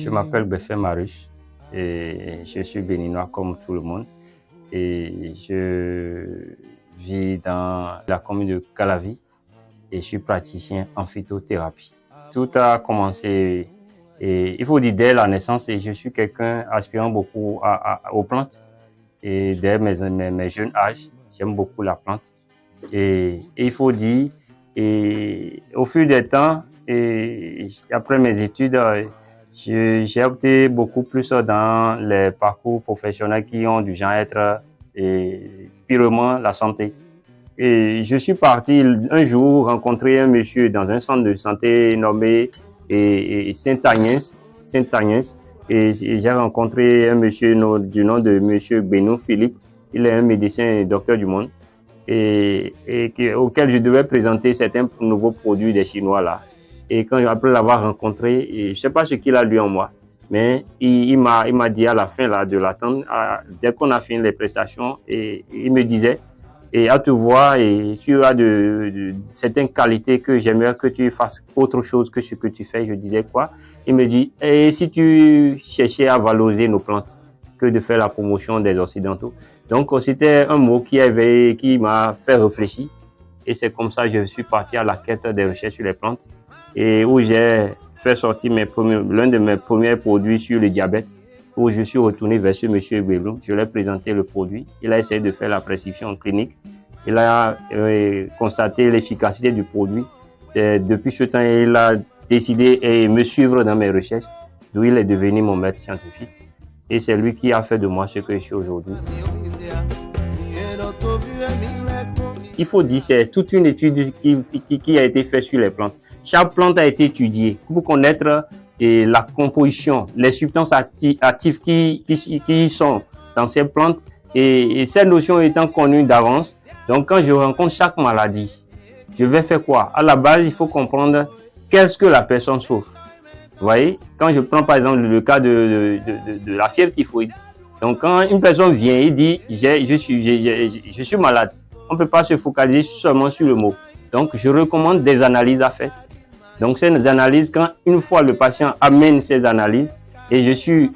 Je m'appelle Beffé Marius et je suis béninois comme tout le monde. Et je vis dans la commune de Calavi et je suis praticien en phytothérapie. Tout a commencé, et il faut dire, dès la naissance, et je suis quelqu'un aspirant beaucoup aux plantes. Et dès mes jeunes âges, j'aime beaucoup la plante. Et il faut dire, et au fil du temps, et après mes études, j'ai opté beaucoup plus dans les parcours professionnels qui ont du genre être purement la santé. Et je suis parti un jour rencontrer un monsieur dans un centre de santé nommé Saint-Agnès. Et j'ai rencontré un monsieur du nom de monsieur Benoît Philippe. Il est un médecin et docteur du monde. Auquel je devais présenter certains nouveaux produits des Chinois là. Et quand après l'avoir rencontré, je ne sais pas ce qu'il a lu en moi, mais il m'a dit à la fin là, de l'attente, dès qu'on a fini les prestations, et il me disait, et à te voir, et tu as de certaines qualités que j'aimerais que tu fasses autre chose que ce que tu fais. Je disais quoi? Il me dit, et si tu cherchais à valoriser nos plantes que de faire la promotion des Occidentaux. Donc c'était un mot qui m'a fait réfléchir, et c'est comme ça que je suis parti à la quête des recherches sur les plantes, et où j'ai fait sortir l'un de mes premiers produits sur le diabète, où je suis retourné vers ce monsieur Beblo. Je lui ai présenté le produit. Il a essayé de faire la prescription clinique. Il a constaté l'efficacité du produit. Depuis ce temps, il a décidé de me suivre dans mes recherches, d'où il est devenu mon maître scientifique. Et c'est lui qui a fait de moi ce que je suis aujourd'hui. Il faut dire, c'est toute une étude qui a été faite sur les plantes. Chaque plante a été étudiée pour connaître la composition, les substances actives qui sont dans ces plantes, et ces notions étant connues d'avance. Donc quand je rencontre chaque maladie, je vais faire quoi? À la base, il faut comprendre qu'est-ce que la personne souffre. Vous voyez, quand je prends par exemple le cas de la fièvre typhoïde. Donc quand une personne vient et dit je suis malade, on ne peut pas se focaliser seulement sur le mot. Donc je recommande des analyses à faire. Donc ces analyses, quand une fois le patient amène ces analyses, et je suis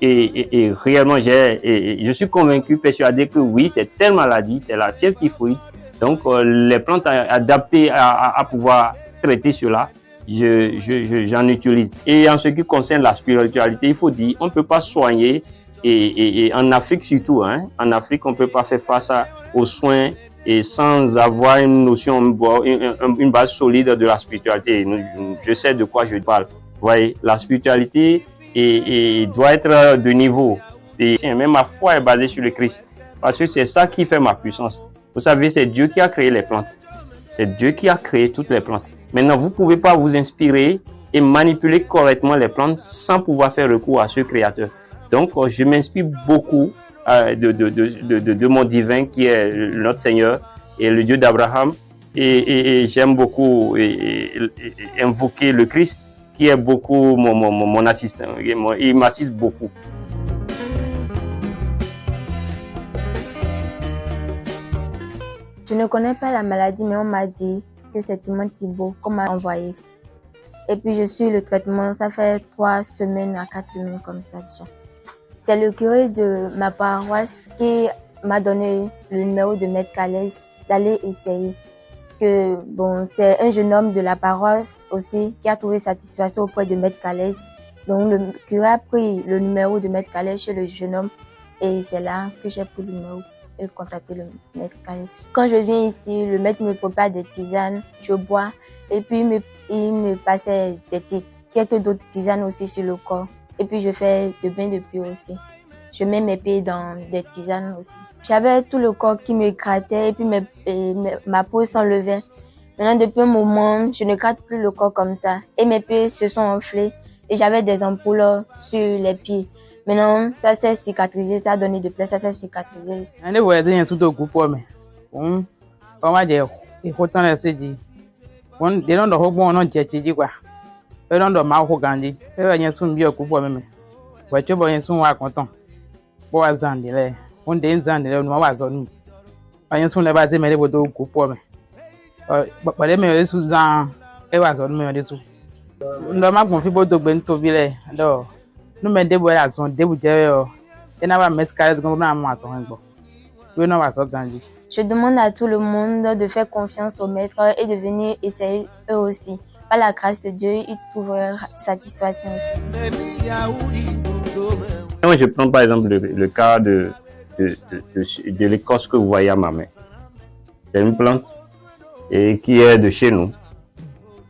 réellement je suis convaincu, persuadé que oui, c'est telle maladie, c'est la fièvre typhoïde. Donc les plantes adaptées à pouvoir traiter cela, j'en utilise. Et en ce qui concerne la spiritualité, il faut dire, on ne peut pas soigner, et en Afrique surtout, en Afrique, on ne peut pas faire face aux soins et sans avoir une notion, une base solide de la spiritualité. Je sais de quoi je parle. Vous voyez, la spiritualité doit être de niveau. Et même ma foi est basée sur le Christ. Parce que c'est ça qui fait ma puissance. Vous savez, c'est Dieu qui a créé les plantes. C'est Dieu qui a créé toutes les plantes. Maintenant, vous ne pouvez pas vous inspirer et manipuler correctement les plantes sans pouvoir faire recours à ce créateur. Donc, je m'inspire beaucoup de mon divin qui est notre Seigneur et le Dieu d'Abraham, et j'aime beaucoup invoquer le Christ qui est beaucoup mon assistant. Il m'assiste beaucoup. Je ne connais pas la maladie, mais on m'a dit que c'est Timon Thibault qu'on m'a envoyé. Et puis je suis le traitement, ça fait 3 semaines à 4 semaines comme ça déjà. C'est le curé de ma paroisse qui m'a donné le numéro de Maître Calès d'aller essayer. C'est un jeune homme de la paroisse aussi qui a trouvé satisfaction auprès de Maître Calès. Donc le curé a pris le numéro de Maître Calès chez le jeune homme, et c'est là que j'ai pris le numéro et contacté le Maître Calès. Quand je viens ici, le maître me prépare des tisanes, je bois, et puis il me passait quelques d'autres tisanes aussi sur le corps. Et puis je fais de bain de pluie aussi. Je mets mes pieds dans des tisanes aussi. J'avais tout le corps qui me grattait, et puis ma peau s'enlevait. Maintenant, depuis un moment, je ne gratte plus le corps comme ça. Et mes pieds se sont enflés. Et j'avais des ampoules sur les pieds. Maintenant, ça s'est cicatrisé, ça a donné de plaie, ça s'est cicatrisé. Je voyais bien tout au groupe, mais on va dire, il faut t'en laisser dire. On dit, on doit bon, on dit, quoi. On doit m'avoir gagné. On va dire, on bien au groupe, mais tu vas bien, on va content. On va zandé, on dit, zandé, on va zandé. On va dire, on va dire, mais on va au groupe, mais les meilleurs sous-ans, on va zandé, mais on dit, on doit m'avoir fait beaucoup de bien, tout bien, alors. nous me débrouiller à son débouté. Et n'a pas mescalé comme on a moi son bon. Oui, non, va grandir. Je demande à tout le monde de faire confiance au maître et de venir essayer eux aussi. Par la grâce de Dieu, ils trouveront satisfaction aussi. Moi, je prends par exemple le cas de l'écorce que vous voyez à ma main. C'est une plante qui est de chez nous.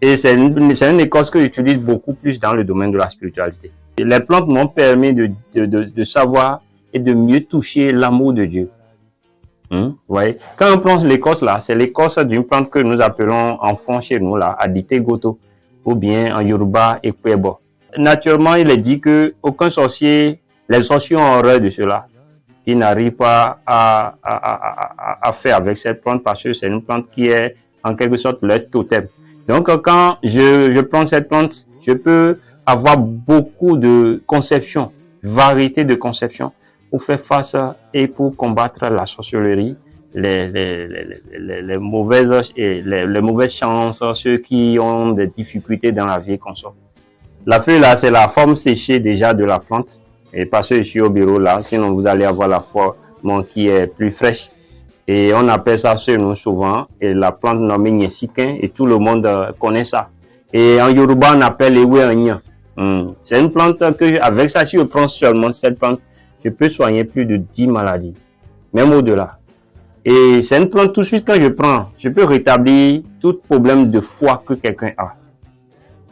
Et c'est une écorce que j'utilise beaucoup plus dans le domaine de la spiritualité. Et les plantes m'ont permis de savoir et de mieux toucher l'amour de Dieu. Vous voyez, quand on plante l'écorce là, c'est l'écorce d'une plante que nous appelons en fond chez nous là, Adite Goto, ou bien en Yoruba, Ekwebo. Naturellement, il est dit que aucun sorcier, les sorciers ont horreur de cela. Ils n'arrivent pas à faire avec cette plante parce que c'est une plante qui est en quelque sorte leur totem. Donc, quand je plante cette plante, je peux avoir beaucoup de conceptions, variété de conceptions pour faire face et pour combattre la sorcellerie, les mauvaises chances, ceux qui ont des difficultés dans la vie qu'on sort. La feuille là, c'est la forme séchée déjà de la plante. Et parce que je suis au bureau là, sinon vous allez avoir la forme qui est plus fraîche. Et on appelle ça chez nous souvent, et la plante nommée Nyesikin, et tout le monde connaît ça. Et en Yoruba, on appelle Ewe Anya. C'est une plante que, avec ça, si je prends seulement cette plante, je peux soigner plus de 10 maladies, même au-delà. Et c'est une plante tout de suite quand je prends, je peux rétablir tout problème de foie que quelqu'un a.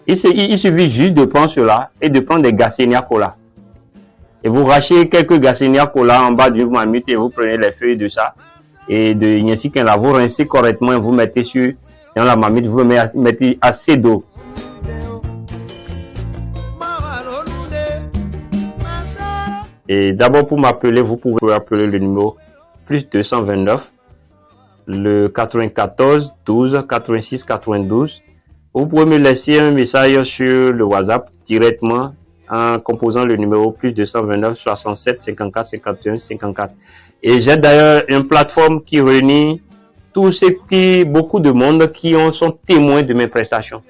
Il suffit juste de prendre cela et de prendre des Garcinia cola. Et vous rachetez quelques Garcinia cola en bas d'une marmite et vous prenez les feuilles de ça. Et de Nyesikin là, vous rincez correctement et vous mettez dans la marmite, vous mettez assez d'eau. Et d'abord pour m'appeler, vous pouvez appeler le numéro plus 229, le 94 12 86 92. Vous pouvez me laisser un message sur le WhatsApp directement en composant le numéro plus 229 67 54 51 54. Et j'ai d'ailleurs une plateforme qui réunit beaucoup de monde qui sont témoins de mes prestations.